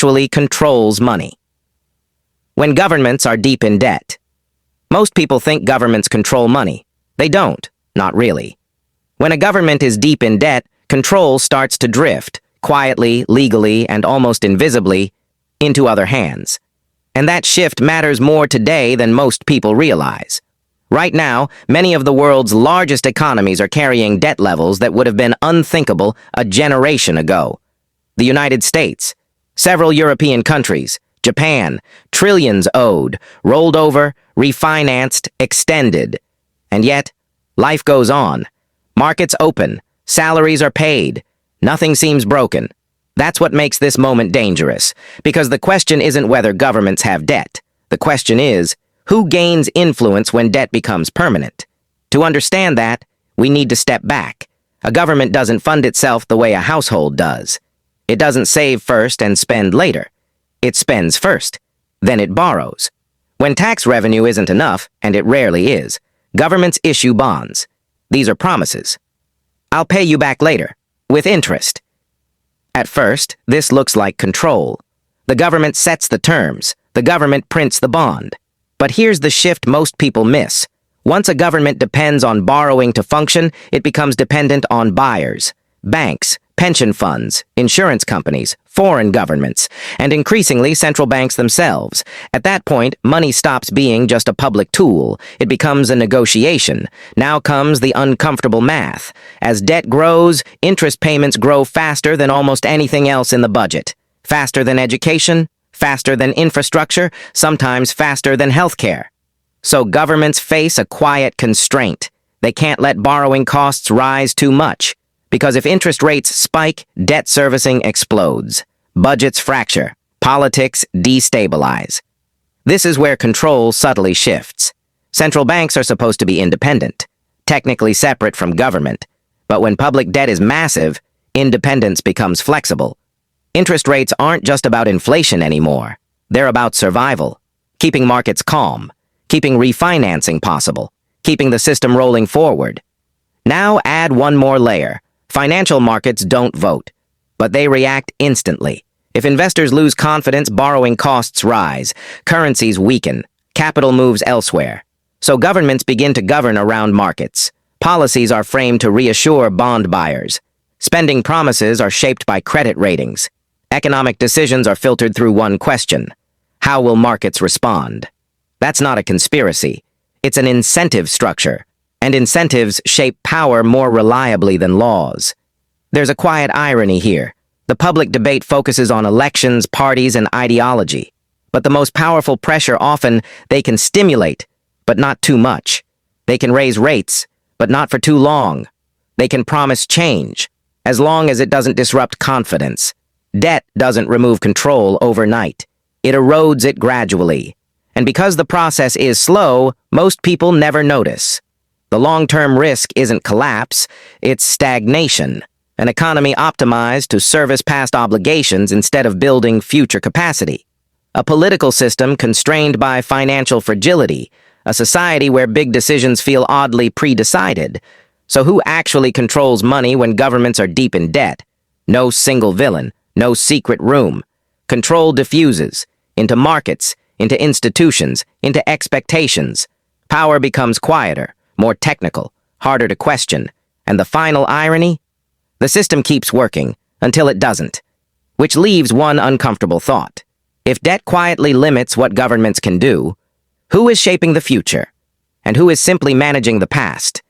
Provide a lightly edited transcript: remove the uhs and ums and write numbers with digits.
actually controls money. When governments are deep in debt. Most people think governments control money. They don't, not really. When a government is deep in debt, control starts to drift, quietly, legally, and almost invisibly, into other hands. And that shift matters more today than most people realize. Right now, many of the world's largest economies are carrying debt levels that would have been unthinkable a generation ago. The United States, several European countries, Japan, trillions owed, rolled over, refinanced, extended. And yet, life goes on. Markets open, salaries are paid, nothing seems broken. That's what makes this moment dangerous, because the question isn't whether governments have debt. The question is, who gains influence when debt becomes permanent? To understand that, we need to step back. A government doesn't fund itself the way a household does. It doesn't save first and spend later. It spends first, then it borrows. When tax revenue isn't enough, and it rarely is, governments issue bonds. These are promises. I'll pay you back later, with interest. At first, this looks like control. The government sets the terms. The government prints the bond. But here's the shift most people miss. Once a government depends on borrowing to function, it becomes dependent on buyers, banks, pension funds, insurance companies, foreign governments, and increasingly central banks themselves. At that point, money stops being just a public tool. It becomes a negotiation. Now comes the uncomfortable math. As debt grows, interest payments grow faster than almost anything else in the budget. Faster than education, faster than infrastructure, sometimes faster than healthcare. So governments face a quiet constraint. They can't let borrowing costs rise too much. Because if interest rates spike, debt servicing explodes. Budgets fracture. Politics destabilize. This is where control subtly shifts. Central banks are supposed to be independent, technically separate from government. But when public debt is massive, independence becomes flexible. Interest rates aren't just about inflation anymore. They're about survival, keeping markets calm, keeping refinancing possible, keeping the system rolling forward. Now add one more layer. Financial markets don't vote, but they react instantly. If investors lose confidence, borrowing costs rise, currencies weaken, capital moves elsewhere. So governments begin to govern around markets. Policies are framed to reassure bond buyers. Spending promises are shaped by credit ratings. Economic decisions are filtered through one question: how will markets respond? That's not a conspiracy. It's an incentive structure. And incentives shape power more reliably than laws. There's a quiet irony here. The public debate focuses on elections, parties, and ideology. But the most powerful pressure often they can stimulate, but not too much. They can raise rates, but not for too long. They can promise change, as long as it doesn't disrupt confidence. Debt doesn't remove control overnight. It erodes it gradually. And because the process is slow, most people never notice. The long-term risk isn't collapse, it's stagnation. An economy optimized to service past obligations instead of building future capacity. A political system constrained by financial fragility. A society where big decisions feel oddly pre-decided. So who actually controls money when governments are deep in debt? No single villain, no secret room. Control diffuses into markets, into institutions, into expectations. Power becomes quieter, more technical, harder to question. And the final irony? The system keeps working until it doesn't. Which leaves one uncomfortable thought. If debt quietly limits what governments can do, who is shaping the future? And who is simply managing the past?